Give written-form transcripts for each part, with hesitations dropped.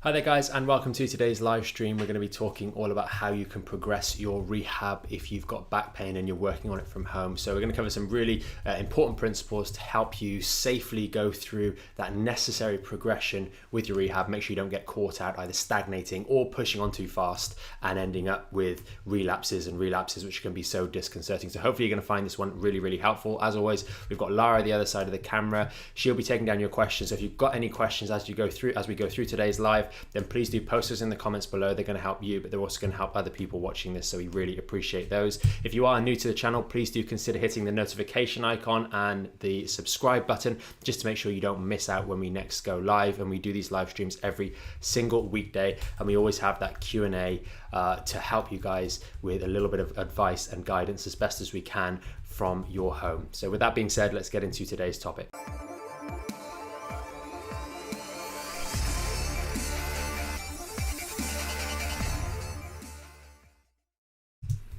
Hi there guys, and welcome to today's live stream. We're going to be talking all about how you can progress your rehab if you've got back pain and you're working on it from home. So we're going to cover some really important principles to help you safely go through that necessary progression with your rehab. Make sure you don't get caught out either stagnating or pushing on too fast and ending up with relapses, which can be so disconcerting. So hopefully you're going to find this one really helpful. As always, we've got Lara the other side of the camera. She'll be taking down your questions. So if you've got any questions as we go through today's live, then please do post those in the comments below. They're going to help you, but they're also going to help other people watching this, so we really appreciate those. If you are new to the channel, please do consider hitting the notification icon and the subscribe button just to make sure you don't miss out when we next go live. And we do these live streams every single weekday, and we always have that Q&A to help you guys with a little bit of advice and guidance as best as we can from your home. So with that being said, let's get into today's topic.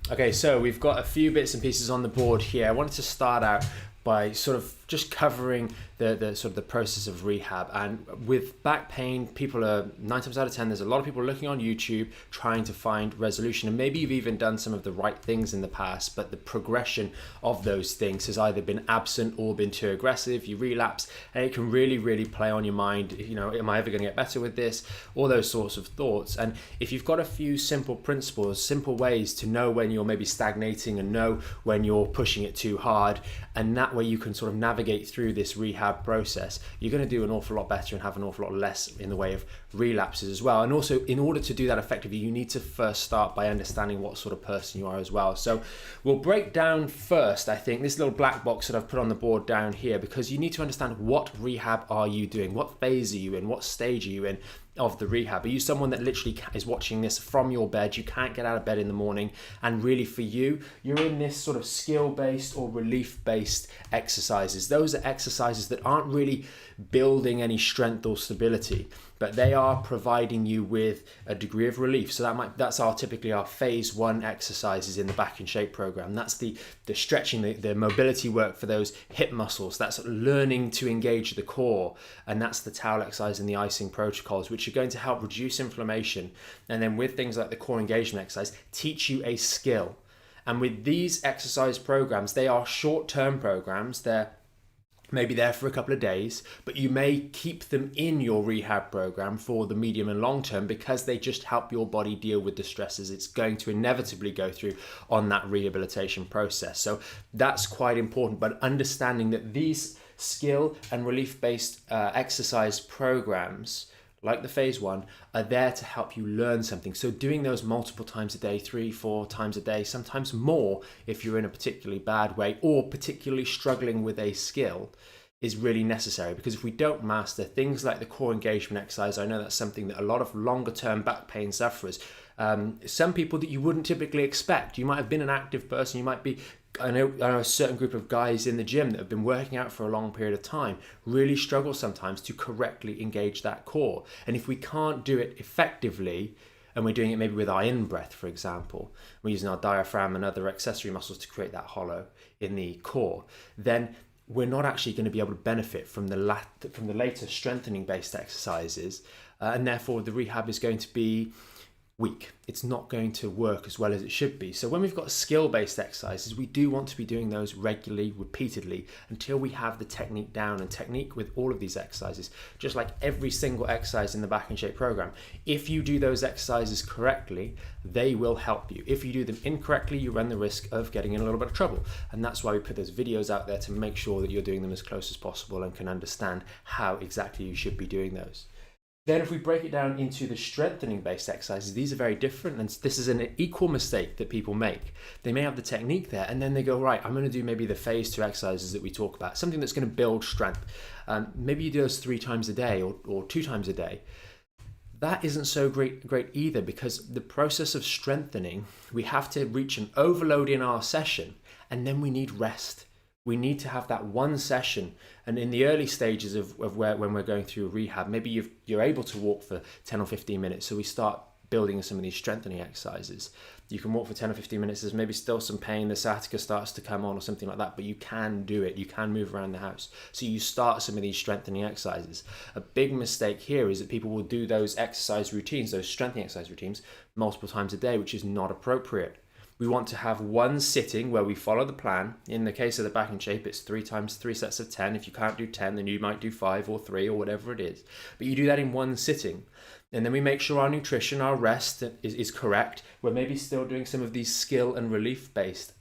Okay, so we've got a few bits and pieces on the board here. I wanted to start out by sort of just covering the process of rehab. And with back pain, people are 9 times out of 10, there's a lot of people looking on YouTube trying to find resolution, and maybe you've even done some of the right things in the past, but the progression of those things has either been absent or been too aggressive. You relapse, and it can really play on your mind. You know, am I ever going to get better with this? All those sorts of thoughts. And if you've got a few simple principles, simple ways to know when you're maybe stagnating and know when you're pushing it too hard, and that way you can sort of navigate through this rehab process, you're going to do an awful lot better and have an awful lot less in the way of relapses as well. And also, in order to do that effectively, you need to first start by understanding what sort of person you are as well. So we'll break down first, I think, this little black box that I've put on the board down here, because you need to understand what rehab are you doing, what phase are you in, what stage are you in of the rehab. Are you someone that literally is watching this from your bed? You can't get out of bed in the morning, and really for you, you're in this sort of skill-based or relief-based exercises. Those are exercises that aren't really building any strength or stability, but they are providing you with a degree of relief. So that's typically our phase 1 exercises in the Back in Shape program. That's the stretching, the mobility work for those hip muscles. That's learning to engage the core, and that's the towel exercise and the icing protocols, which are going to help reduce inflammation. And then with things like the core engagement exercise, teach you a skill. And with these exercise programs, they are short-term programs. They're maybe there for a couple of days, but you may keep them in your rehab program for the medium and long term, because they just help your body deal with the stresses it's going to inevitably go through on that rehabilitation process. So that's quite important. But understanding that these skill and relief-based exercise programs, like the phase 1, are there to help you learn something. So doing those multiple times a day, 3-4 times a day, sometimes more if you're in a particularly bad way or particularly struggling with a skill, is really necessary. Because if we don't master things like the core engagement exercise, I know that's something that a lot of longer term back pain sufferers, some people that you wouldn't typically expect, you might have been an active person, you might be, I know a certain group of guys in the gym that have been working out for a long period of time really struggle sometimes to correctly engage that core. And if we can't do it effectively, and we're doing it maybe with our in-breath, for example, we're using our diaphragm and other accessory muscles to create that hollow in the core, then we're not actually going to be able to benefit from the later strengthening-based exercises, and therefore the rehab is going to be weak. It's not going to work as well as it should be. So when we've got skill-based exercises, we do want to be doing those regularly, repeatedly, until we have the technique down. And technique with all of these exercises, just like every single exercise in the Back in Shape program, if you do those exercises correctly, they will help you. If you do them incorrectly, you run the risk of getting in a little bit of trouble. And that's why we put those videos out there, to make sure that you're doing them as close as possible and can understand how exactly you should be doing those. Then if we break it down into the strengthening based exercises, these are very different, and this is an equal mistake that people make. They may have the technique there, and then they go, right, I'm going to do maybe the phase 2 exercises that we talk about, something that's going to build strength. Maybe you do those 3 times a day or 2 times a day. That isn't so great either, because the process of strengthening, we have to reach an overload in our session, and then we need rest. We need to have that one session. And in the early stages when we're going through rehab, maybe you're able to walk for 10 or 15 minutes. So we start building some of these strengthening exercises. You can walk for 10 or 15 minutes, there's maybe still some pain, the sciatica starts to come on or something like that, but you can do it, you can move around the house. So you start some of these strengthening exercises. A big mistake here is that people will do those exercise routines, those strengthening exercise routines, multiple times a day, which is not appropriate. We want to have one sitting where we follow the plan. In the case of the back and shape, it's 3 times 3 sets of 10. If you can't do 10, then you might do 5 or 3 or whatever it is. But you do that in one sitting. And then we make sure our nutrition, our rest is correct. We're maybe still doing some of these skill and relief-based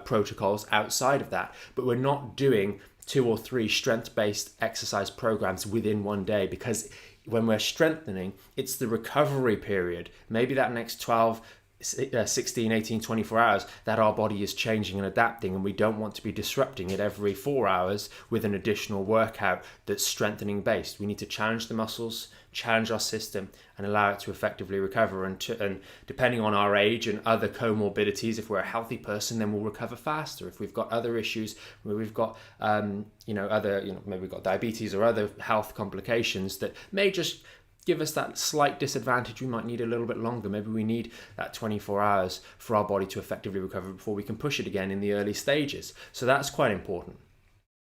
protocols outside of that, but we're not doing 2 or 3 strength-based exercise programs within one day, because when we're strengthening, it's the recovery period, maybe that next 12, 16, 18, 24 hours, that our body is changing and adapting, and we don't want to be disrupting it every 4 hours with an additional workout that's strengthening based. We need to challenge the muscles, challenge our system, and allow it to effectively recover. And depending on our age and other comorbidities, if we're a healthy person, then we'll recover faster. If we've got other issues, where we've got maybe we've got diabetes or other health complications that may just give us that slight disadvantage, we might need a little bit longer. Maybe we need that 24 hours for our body to effectively recover before we can push it again in the early stages. So that's quite important.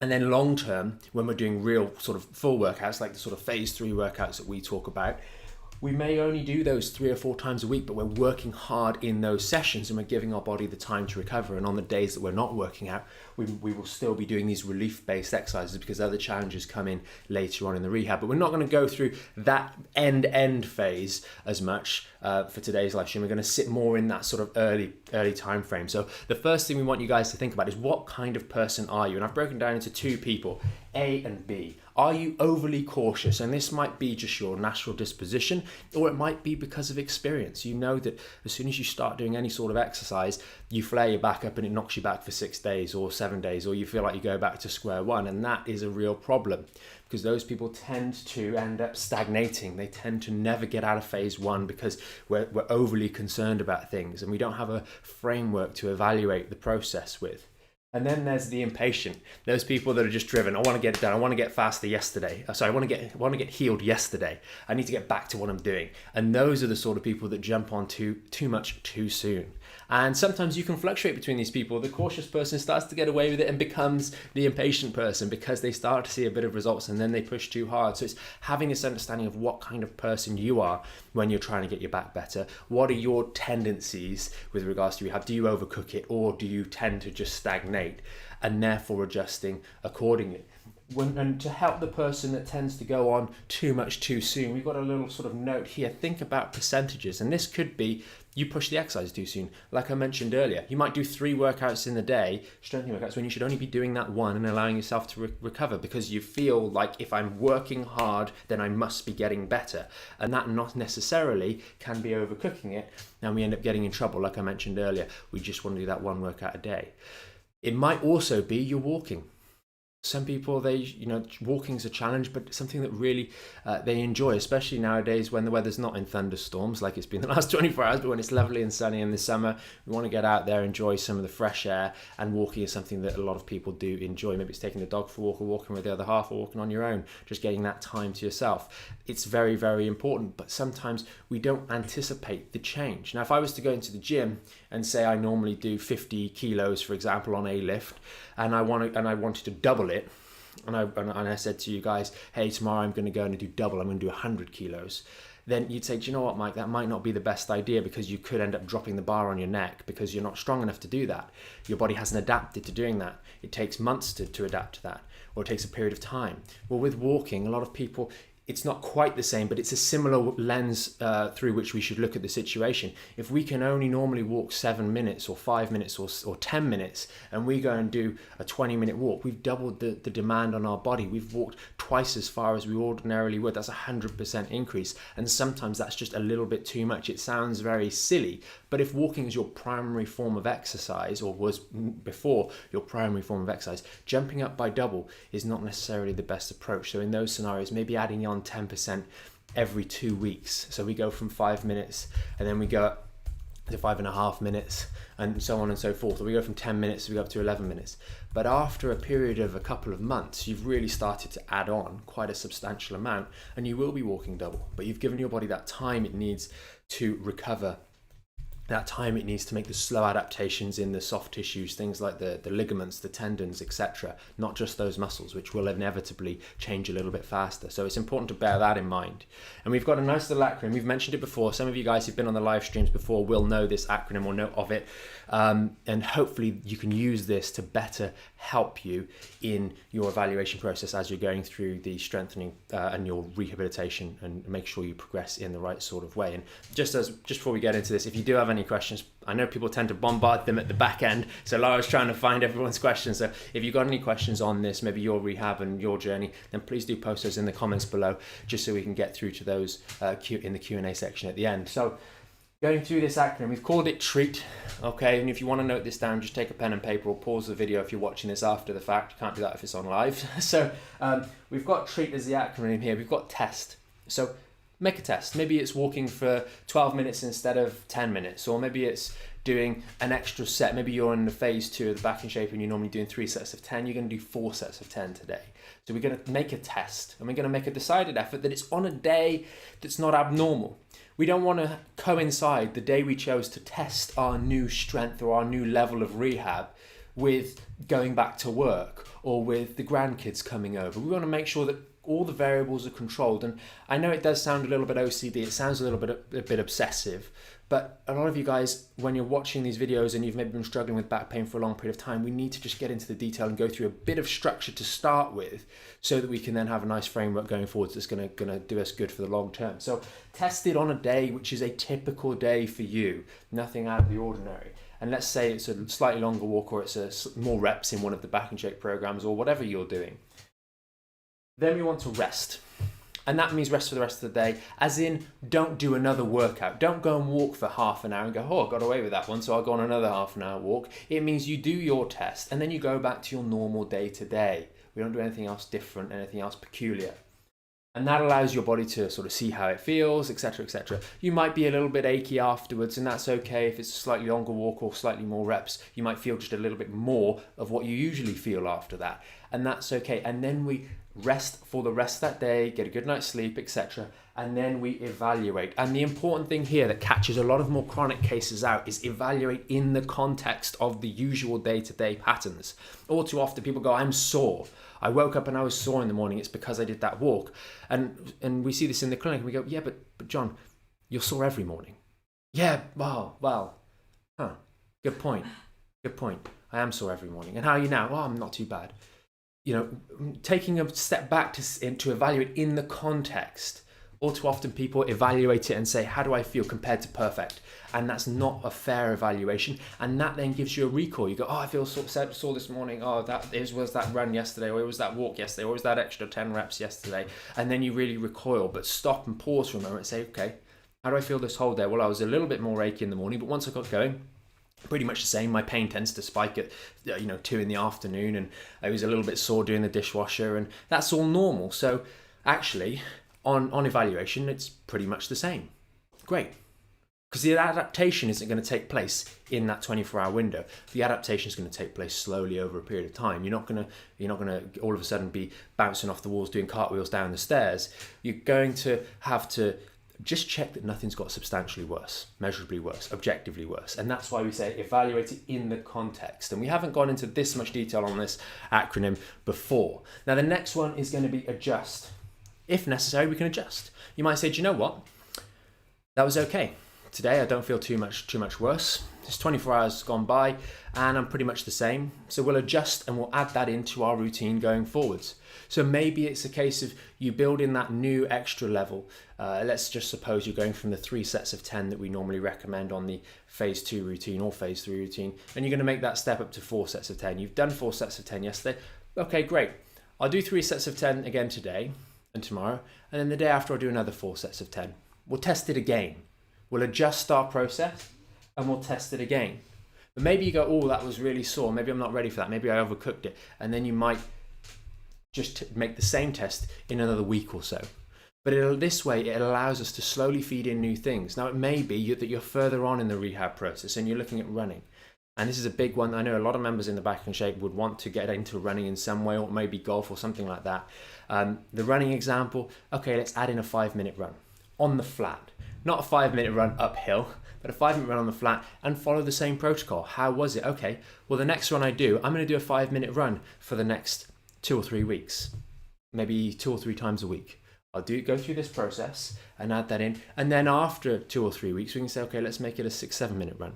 And then long term, when we're doing real sort of full workouts, like the sort of phase 3 workouts that we talk about, we may only do those 3 or 4 times a week, but we're working hard in those sessions and we're giving our body the time to recover. And on the days that we're not working out, we will still be doing these relief-based exercises because other challenges come in later on in the rehab. But we're not going to go through that end phase as much for today's live stream. We're going to sit more in that sort of early time frame. So the first thing we want you guys to think about is, what kind of person are you? And I've broken down into 2 people, A and B. Are you overly cautious? And this might be just your natural disposition, or it might be because of experience. You know that as soon as you start doing any sort of exercise, you flare your back up and it knocks you back for 6 days or 7 days, or you feel like you go back to square one. And that is a real problem, because those people tend to end up stagnating. They tend to never get out of phase 1 because we're overly concerned about things and we don't have a framework to evaluate the process with. And then there's the impatient. Those people that are just driven. I want to get it done. I want to get faster yesterday. I want to get healed yesterday. I need to get back to what I'm doing. And those are the sort of people that jump on too much too soon. And sometimes you can fluctuate between these people. The cautious person starts to get away with it and becomes the impatient person because they start to see a bit of results and then they push too hard. So it's having this understanding of what kind of person you are when you're trying to get your back better. What are your tendencies with regards to rehab? Do you overcook it, or do you tend to just stagnate, and therefore adjusting accordingly? And to help the person that tends to go on too much too soon, we've got a little sort of note here. Think about percentages, and this could be you push the exercise too soon. Like I mentioned earlier, you might do 3 workouts in the day, strengthening workouts, when you should only be doing that 1 and allowing yourself to recover, because you feel like, if I'm working hard, then I must be getting better. And that not necessarily can be overcooking it, and we end up getting in trouble. Like I mentioned earlier, we just want to do that 1 workout a day. It might also be you're walking. Some people, walking's a challenge, but something that really they enjoy, especially nowadays when the weather's not in thunderstorms like it's been the last 24 hours, but when it's lovely and sunny in the summer, we want to get out there, enjoy some of the fresh air, and walking is something that a lot of people do enjoy. Maybe it's taking the dog for a walk, or walking with the other half, or walking on your own, just getting that time to yourself. It's very, very important, but sometimes we don't anticipate the change. Now, if I was to go into the gym and say I normally do 50 kilos, for example, on a lift, and I wanted to double it, and I said to you guys, hey, tomorrow I'm going to go and do double, I'm going to do 100 kilos, then you'd say, do you know what, Mike, that might not be the best idea, because you could end up dropping the bar on your neck because you're not strong enough to do that. Your body hasn't adapted to doing that. It takes months to adapt to that, or it takes a period of time. Well, with walking, a lot of people, it's not quite the same, but it's a similar lens through which we should look at the situation. If we can only normally walk 7 minutes or 5 minutes or 10 minutes, and we go and do a 20-minute walk, we've doubled the demand on our body. We've walked twice as far as we ordinarily would. That's 100% increase. And sometimes that's just a little bit too much. It sounds very silly, but if walking is your primary form of exercise, or was before your primary form of exercise, jumping up by double is not necessarily the best approach. So in those scenarios, maybe adding on 10% every 2 weeks. So we go from 5 minutes, and then we go up to 5.5 minutes, and so on and so forth. Or we go from 10 minutes, we go up to 11 minutes. But after a period of a couple of months, you've really started to add on quite a substantial amount, and you will be walking double. But you've given your body that time it needs to recover, that time it needs to make the slow adaptations in the soft tissues, things like the ligaments, the tendons, etc. Not just those muscles, which will inevitably change a little bit faster. So it's important to bear that in mind. And we've got a nice little acronym. We've mentioned it before. Some of you guys who've been on the live streams before will know this acronym or know of it. And hopefully you can use this to better help you in your evaluation process as you're going through the strengthening and your rehabilitation, and make sure you progress in the right sort of way. And just before we get into this, if you do have any questions, I know people tend to bombard them at the back end, so Laura's trying to find everyone's questions. So if you've got any questions on this, maybe your rehab and your journey, then please do post those in the comments below, just so we can get through to those in the Q&A section at the end. So going through this acronym, we've called it TREAT, okay? And if you want to note this down, just take a pen and paper or pause the video if you're watching this after the fact. You can't do that if it's on live. So we've got TREAT as the acronym here. We've got test. So make a test. Maybe it's walking for 12 minutes instead of 10 minutes, or maybe it's doing an extra set. Maybe you're in the phase 2 of the back in shape and you're normally doing 3 sets of 10. You're going to do 4 sets of 10 today. So we're going to make a test, and we're going to make a decided effort that it's on a day that's not abnormal. We don't want to coincide the day we chose to test our new strength or our new level of rehab with going back to work or with the grandkids coming over. We want to make sure that all the variables are controlled. And I know it does sound a little bit OCD, it sounds a bit obsessive, but a lot of you guys, when you're watching these videos and you've maybe been struggling with back pain for a long period of time, we need to just get into the detail and go through a bit of structure to start with, so that we can then have a nice framework going forward that's going to do us good for the long term. So test it on a day which is a typical day for you, nothing out of the ordinary. And let's say it's a slightly longer walk, or it's more reps in one of the back and shake programs, or whatever you're doing. Then we want to rest. And that means rest for the rest of the day, as in don't do another workout. Don't go and walk for half an hour and go, oh, I got away with that one, so I'll go on another half an hour walk. It means you do your test and then you go back to your normal day to day. We don't do anything else different, anything else peculiar. And that allows your body to sort of see how it feels, etc., etc. You might be a little bit achy afterwards, and that's okay if it's a slightly longer walk or slightly more reps. You might feel just a little bit more of what you usually feel after that, and that's okay. And then we rest for the rest of that day, get a good night's sleep, etc., and then we evaluate. And the important thing here that catches a lot of more chronic cases out is evaluate in the context of the usual day-to-day patterns. All too often people go, I'm sore. I woke up and I was sore in the morning. It's because I did that walk. And we see this in the clinic and we go, yeah, but John, you're sore every morning. Yeah, well, good point. I am sore every morning. And how are you now? Well, I'm not too bad. You know, taking a step back to evaluate in the context. All too often people evaluate it and say, how do I feel compared to perfect? And that's not a fair evaluation. And that then gives you a recall. You go, oh, I feel sore this morning. Oh, was that run yesterday, or it was that walk yesterday, or was that extra 10 reps yesterday? And then you really recoil, but stop and pause for a moment and say, okay, how do I feel this whole day? Well, I was a little bit more achy in the morning, but once I got going, pretty much the same. My pain tends to spike at 2 in the afternoon, and I was a little bit sore doing the dishwasher, and that's all normal. So actually, on evaluation, it's pretty much the same. Great. Because the adaptation isn't going to take place in that 24-hour window. The adaptation is going to take place slowly over a period of time. You're not going to all of a sudden be bouncing off the walls, doing cartwheels down the stairs. You're going to have to just check that nothing's got substantially worse, measurably worse, objectively worse. And that's why we say evaluate it in the context. And we haven't gone into this much detail on this acronym before. Now, the next one is going to be adjust. If necessary, we can adjust. You might say, do you know what? That was okay. Today, I don't feel too much worse. It's 24 hours gone by and I'm pretty much the same. So we'll adjust and we'll add that into our routine going forwards. So maybe it's a case of you build in that new extra level. Let's just suppose you're going from the 3 sets of 10 that we normally recommend on the phase 2 routine or phase 3 routine. And you're going to make that step up to 4 sets of 10. You've done 4 sets of 10 yesterday. Okay, great. I'll do 3 sets of 10 again today and tomorrow. And then the day after I'll do another 4 sets of 10. We'll test it again. We'll adjust our process and we'll test it again. But maybe you go, oh, that was really sore. Maybe I'm not ready for that. Maybe I overcooked it. And then you might just make the same test in another week or so. But this way, it allows us to slowly feed in new things. Now, it may be that you're further on in the rehab process and you're looking at running. And this is a big one. I know a lot of members in the Back in Shape would want to get into running in some way, or maybe golf or something like that. The running example, okay, let's add in a 5-minute run on the flat. Not a 5-minute run uphill, but a 5-minute run on the flat, and follow the same protocol. How was it? Okay, well, the next run I do, I'm going to do a 5-minute run for the next 2 or 3 weeks, maybe 2 or 3 times a week. I'll go through this process and add that in. And then after 2 or 3 weeks, we can say, okay, let's make it a 6-7-minute run.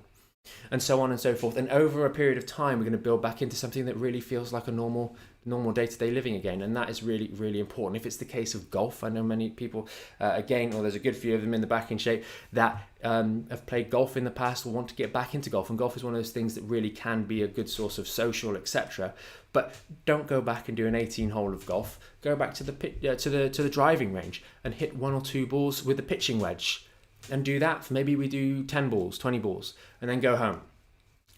And so on and so forth. And over a period of time, we're going to build back into something that really feels like a normal day-to-day living again. And that is really, really important. If it's the case of golf, I know many people, there's a good few of them in the Back in Shape that have played golf in the past or want to get back into golf. And golf is one of those things that really can be a good source of social, etc. But don't go back and do an 18-hole of golf. Go back to the driving range and hit 1 or 2 balls with the pitching wedge. And do that. Maybe we do 10 balls, 20 balls, and then go home.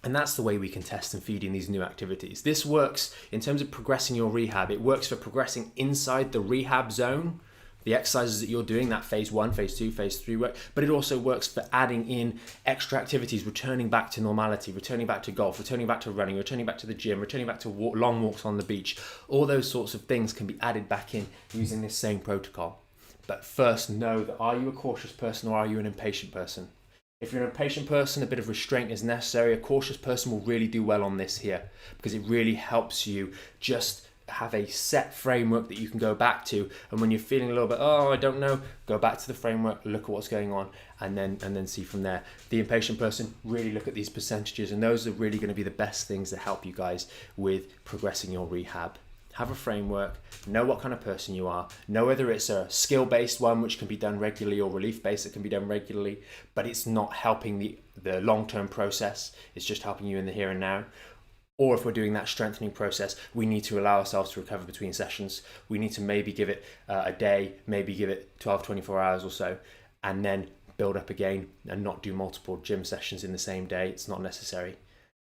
And that's the way we can test and feed in these new activities. This works in terms of progressing your rehab. It works for progressing inside the rehab zone, the exercises that you're doing, that phase 1, phase 2, phase 3 work. But it also works for adding in extra activities, returning back to normality, returning back to golf, returning back to running, returning back to the gym, returning back to long walks on the beach. All those sorts of things can be added back in using this same protocol. But first, know that are you a cautious person or are you an impatient person? If you're an impatient person, a bit of restraint is necessary. A cautious person will really do well on this here because it really helps you just have a set framework that you can go back to. And when you're feeling a little bit, I don't know, go back to the framework, look at what's going on, and then see from there. The impatient person, really look at these percentages, and those are really going to be the best things that help you guys with progressing your rehab. Have a framework, know what kind of person you are, know whether it's a skill-based one which can be done regularly or relief-based that can be done regularly, but it's not helping the long-term process, it's just helping you in the here and now. Or if we're doing that strengthening process, we need to allow ourselves to recover between sessions. We need to maybe give it a day, maybe give it 12, 24 hours or so, and then build up again and not do multiple gym sessions in the same day. It's not necessary.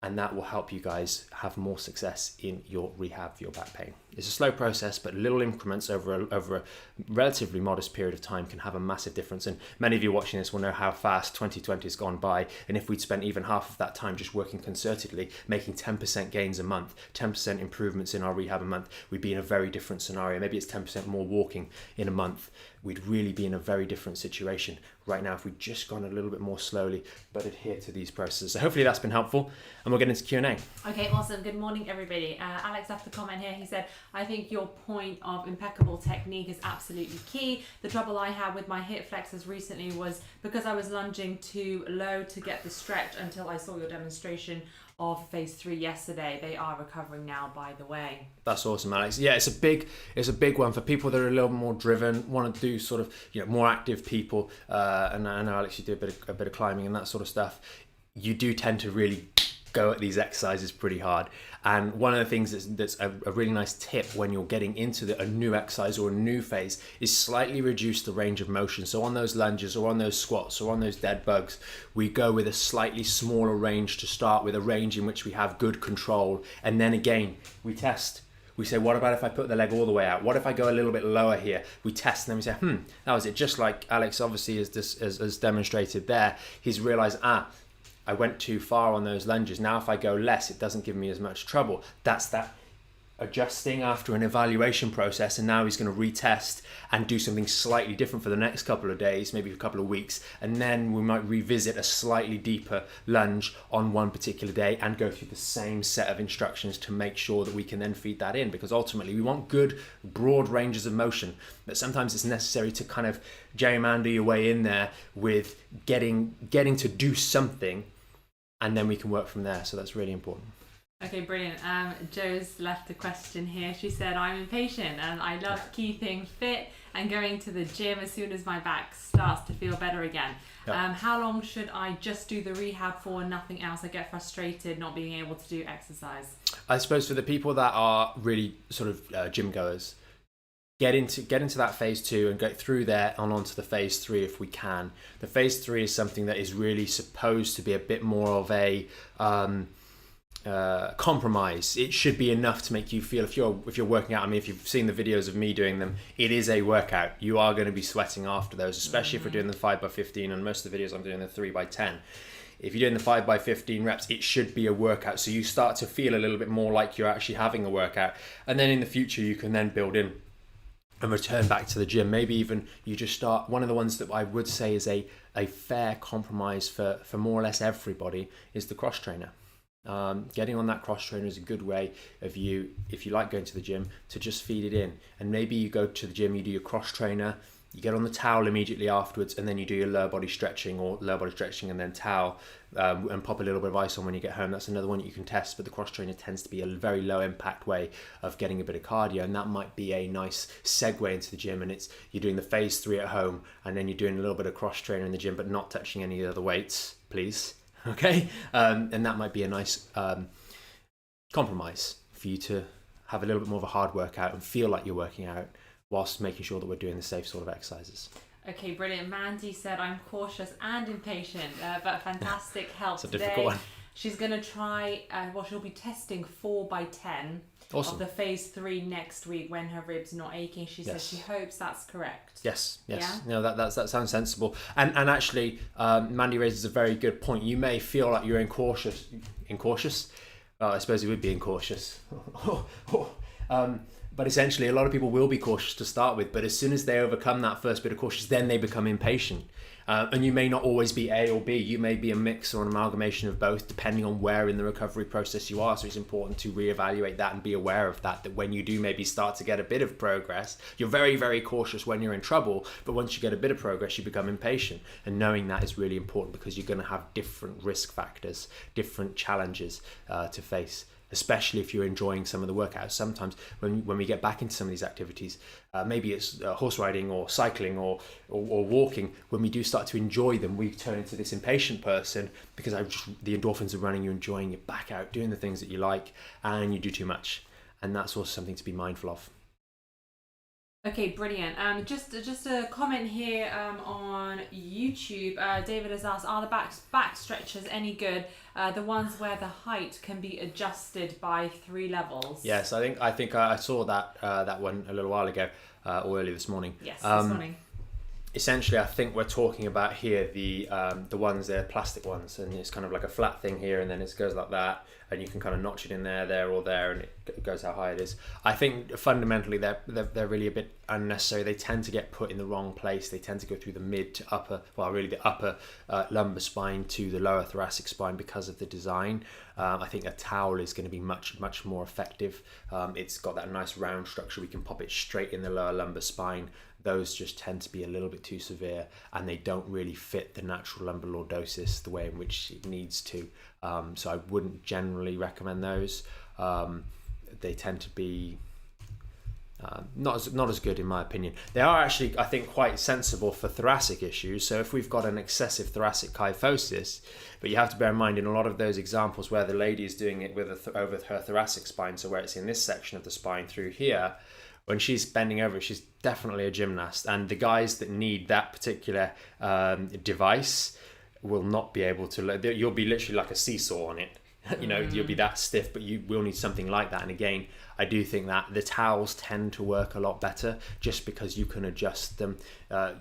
And that will help you guys have more success in your rehab for your back pain. It's a slow process, but little increments over a relatively modest period of time can have a massive difference. And many of you watching this will know how fast 2020 has gone by. And if we'd spent even half of that time just working concertedly, making 10% gains a month, 10% improvements in our rehab a month, we'd be in a very different scenario. Maybe it's 10% more walking in a month. We'd really be in a very different situation right now if we'd just gone a little bit more slowly, but adhere to these processes. So hopefully that's been helpful, and we'll get into Q&A. Okay, awesome. Good morning, everybody. Alex left a comment here. He said, I think your point of impeccable technique is absolutely key. The trouble I had with my hip flexors recently was because I was lunging too low to get the stretch until I saw your demonstration of phase 3 yesterday. They are recovering now, by the way. That's awesome, Alex. Yeah, it's a big one for people that are a little more driven, want to do sort of more active people. And I know, Alex, you do a bit of climbing and that sort of stuff. You do tend to really go at these exercises pretty hard. And one of the things that's a really nice tip when you're getting into a new exercise or a new phase is slightly reduce the range of motion. So on those lunges or on those squats or on those dead bugs, we go with a slightly smaller range to start with, a range in which we have good control. And then again, we test. We say, what about if I put the leg all the way out? What if I go a little bit lower here? We test, and then we say, that was it. Just like Alex obviously has demonstrated there, he's realized, I went too far on those lunges. Now if I go less, it doesn't give me as much trouble. That's that adjusting after an evaluation process, and now he's going to retest and do something slightly different for the next couple of days, maybe a couple of weeks, and then we might revisit a slightly deeper lunge on one particular day and go through the same set of instructions to make sure that we can then feed that in, because ultimately we want good broad ranges of motion, but sometimes it's necessary to kind of gerrymander your way in there with getting to do something, and then we can work from there. So that's really important. Okay, brilliant. Joe's left a question here. She said, I'm impatient and I love keeping fit and going to the gym as soon as my back starts to feel better again. Yep. How long should I just do the rehab for and nothing else? I get frustrated not being able to do exercise. I suppose for the people that are really sort of gym goers, get into that phase 2 and get through there and onto the phase 3 if we can. The phase 3 is something that is really supposed to be a bit more of a compromise. It should be enough to make you feel, if you're working out, I mean, if you've seen the videos of me doing them, it is a workout. You are going to be sweating after those, especially if we're doing the 5x15, and most of the videos I'm doing the 3x10. If you're doing the 5x15 reps, it should be a workout, so you start to feel a little bit more like you're actually having a workout. And then in the future you can then build in and return back to the gym. Maybe even you just start, one of the ones that I would say is a fair compromise for more or less everybody is the cross trainer. Getting on that cross trainer is a good way of you, if you like going to the gym, to just feed it in. And maybe you go to the gym, you do your cross trainer, you get on the towel immediately afterwards, and then you do your lower body stretching, or lower body stretching and then towel, and pop a little bit of ice on when you get home. That's another one that you can test, but the cross trainer tends to be a very low impact way of getting a bit of cardio, and that might be a nice segue into the gym. And it's, you're doing the phase 3 at home, and then you're doing a little bit of cross trainer in the gym, but not touching any of the other weights, please. Okay, and that might be a nice compromise for you to have a little bit more of a hard workout and feel like you're working out, whilst making sure that we're doing the safe sort of exercises. Okay, brilliant. Mandy said, I'm cautious and impatient, but fantastic help It's a today. difficult one. She's going to try, she'll be testing 4x10 Awesome. of the phase 3 next week when her ribs not aching. She says she hopes that's correct. Yes. Yeah? No, that sounds sensible. And actually, Mandy raises a very good point. You may feel like you're incautious. Well, I suppose it would be incautious. But essentially, a lot of people will be cautious to start with, but as soon as they overcome that first bit of cautious, then they become impatient. And you may not always be A or B. You may be a mix or an amalgamation of both, depending on where in the recovery process you are. So it's important to reevaluate that and be aware of that when you do maybe start to get a bit of progress, you're very, very cautious when you're in trouble. But once you get a bit of progress, you become impatient. And knowing that is really important, because you're going to have different risk factors, different challenges to face, especially if you're enjoying some of the workouts. Sometimes when we get back into some of these activities, maybe it's horse riding or cycling or walking, when we do start to enjoy them, we turn into this impatient person, because the endorphins are running, you're enjoying it, back out, doing the things that you like, and you do too much. And that's also something to be mindful of. Okay, brilliant. Just a comment here on YouTube. David has asked, are the back stretchers any good? The ones where the height can be adjusted by 3 levels. Yes, I think I saw that one a little while ago, or earlier this morning. Yes, this morning. Essentially, I think we're talking about here the ones, they're plastic ones, and it's kind of like a flat thing here, and then it goes like that, and you can kind of notch it in there, or there, and it goes how high it is. I think fundamentally they're really a bit unnecessary. They tend to get put in the wrong place. They tend to go through the mid to upper, well, really the upper lumbar spine to the lower thoracic spine because of the design. I think a towel is going to be much, much more effective. It's got that nice round structure. We can pop it straight in the lower lumbar spine. Those just tend to be a little bit too severe, and they don't really fit the natural lumbar lordosis the way in which it needs to. So I wouldn't generally recommend those. They tend to be not as good, in my opinion. They are actually, I think, quite sensible for thoracic issues. So if we've got an excessive thoracic kyphosis, but you have to bear in mind in a lot of those examples where the lady is doing it with over her thoracic spine, so where it's in this section of the spine through here, when she's bending over, she's definitely a gymnast. And the guys that need that particular device will not be able to, you'll be literally like a seesaw on it. You'll be that stiff, but you will need something like that. And again, I do think that the towels tend to work a lot better, just because you can adjust them.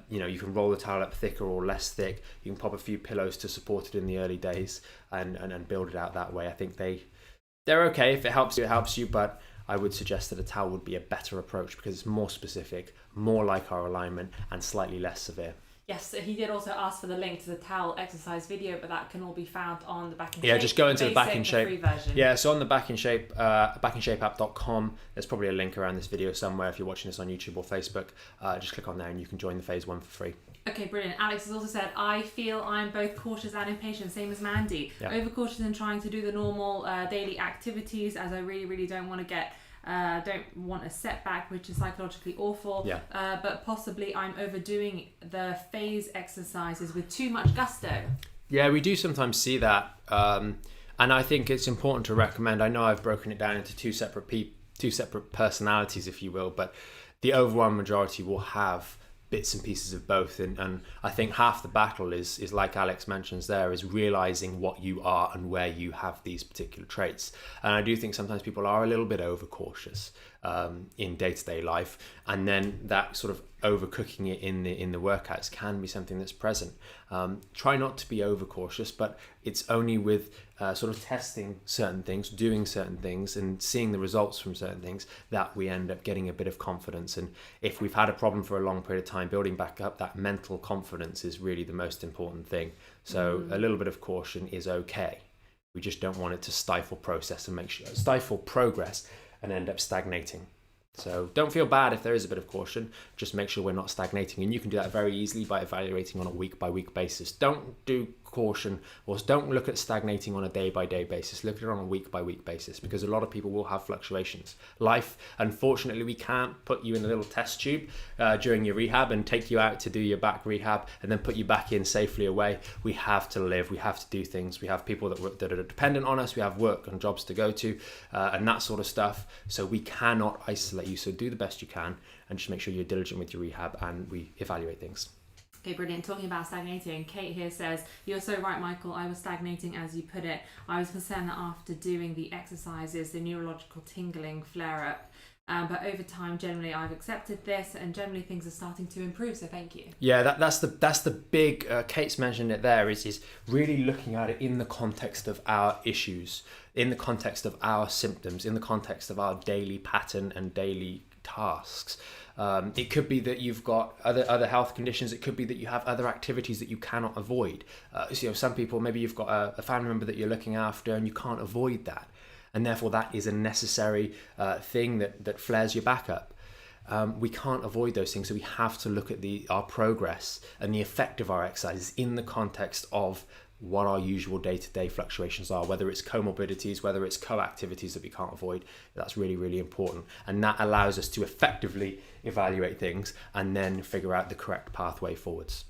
You can roll the towel up thicker or less thick. You can pop a few pillows to support it in the early days and build it out that way. I think they're okay. If it helps you, it helps you, but I would suggest that a towel would be a better approach, because it's more specific, more like our alignment, and slightly less severe. Yes, he did also ask for the link to the towel exercise video, but that can all be found on the Back in Shape. Yeah, just go into the Back in Shape. Free version. Yeah, so on the Back in Shape, backinshapeapp.com, there's probably a link around this video somewhere if you're watching this on YouTube or Facebook. Just click on there and you can join the phase 1 for free. Okay, brilliant. Alex has also said, I feel I'm both cautious and impatient, same as Mandy. Yeah. Overcautious in trying to do the normal daily activities, as I really, really don't want to get... don't want a setback, which is psychologically awful. Yeah. But possibly I'm overdoing the phase exercises with too much gusto. Yeah, we do sometimes see that. And I think it's important to recommend, I know I've broken it down into two separate personalities, if you will, but the overwhelming majority will have bits and pieces of both, and I think half the battle is like Alex mentions there, is realizing what you are and where you have these particular traits. And I do think sometimes people are a little bit overcautious in day-to-day life, and then that sort of overcooking it in the workouts can be something that's present. Try not to be overcautious, but it's only with sort of testing certain things, doing certain things, and seeing the results from certain things that we end up getting a bit of confidence. And if we've had a problem for a long period of time, building back up that mental confidence is really the most important thing. So a little bit of caution is okay. We just don't want it to stifle progress and end up stagnating. So don't feel bad if there is a bit of caution, just make sure we're not stagnating. And you can do that very easily by evaluating on a week-by-week basis. Don't do caution, or don't look at stagnating on a day-by-day basis. Look at it on a week-by-week basis, because a lot of people will have fluctuations. Life, unfortunately, we can't put you in a little test tube during your rehab and take you out to do your back rehab and then put you back in safely away. We have to live, we have to do things. We have people that are dependent on us, we have work and jobs to go to and that sort of stuff. So we cannot isolate you. So do the best you can and just make sure you're diligent with your rehab, and we evaluate things. Okay, brilliant. Talking about stagnating, Kate here says, "You're so right, Michael. I was stagnating as you put it. I was concerned that after doing the exercises, the neurological tingling flare up. But over time, generally, I've accepted this, and generally things are starting to improve. So thank you." Yeah, that's the big. Kate's mentioned it there. Is really looking at it in the context of our issues, in the context of our symptoms, in the context of our daily pattern and daily tasks. It could be that you've got other health conditions. It could be that you have other activities that you cannot avoid. Some people, maybe you've got a family member that you're looking after and you can't avoid that. And therefore that is a necessary thing that flares your back up. We can't avoid those things. So we have to look at our progress and the effect of our exercises in the context of what our usual day-to-day fluctuations are, whether it's comorbidities, whether it's co-activities that we can't avoid. That's really, really important. And that allows us to effectively evaluate things and then figure out the correct pathway forwards.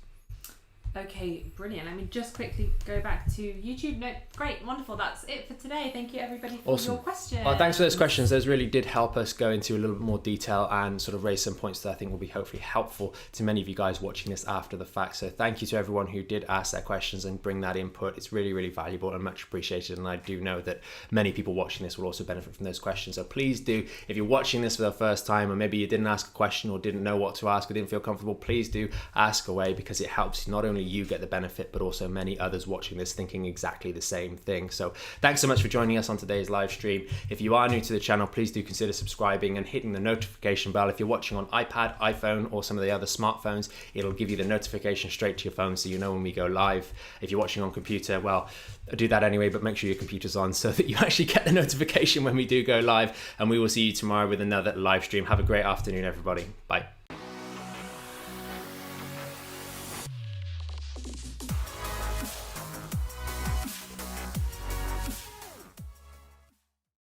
Okay, brilliant. Let me just quickly go back to YouTube. No, great, wonderful. That's it for today. Thank you, everybody, for your questions. Well, thanks for those questions. Those really did help us go into a little bit more detail and sort of raise some points that I think will be hopefully helpful to many of you guys watching this after the fact. So thank you to everyone who did ask their questions and bring that input. It's really, really valuable and much appreciated. And I do know that many people watching this will also benefit from those questions. So please do, if you're watching this for the first time, or maybe you didn't ask a question or didn't know what to ask or didn't feel comfortable, please do ask away, because it helps not only you get the benefit, but also many others watching this thinking exactly the same thing. So thanks so much for joining us on today's live stream. If you are new to the channel, please do consider subscribing and hitting the notification bell. If you're watching on iPad, iPhone, or some of the other smartphones, it'll give you the notification straight to your phone so you know when we go live. If you're watching on computer, well, do that anyway, but make sure your computer's on so that you actually get the notification when we do go live. And we will see you tomorrow with another live stream. Have a great afternoon, everybody. Bye.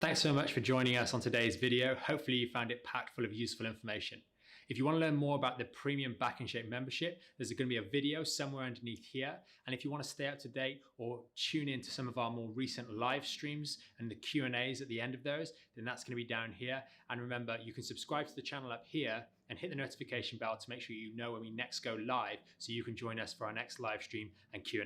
Thanks so much for joining us on today's video. Hopefully you found it packed full of useful information. If you want to learn more about the Premium Back in Shape membership, there's going to be a video somewhere underneath here. And if you want to stay up to date or tune in to some of our more recent live streams and the Q&As at the end of those, then that's going to be down here. And remember, you can subscribe to the channel up here and hit the notification bell to make sure you know when we next go live, so you can join us for our next live stream and Q&A.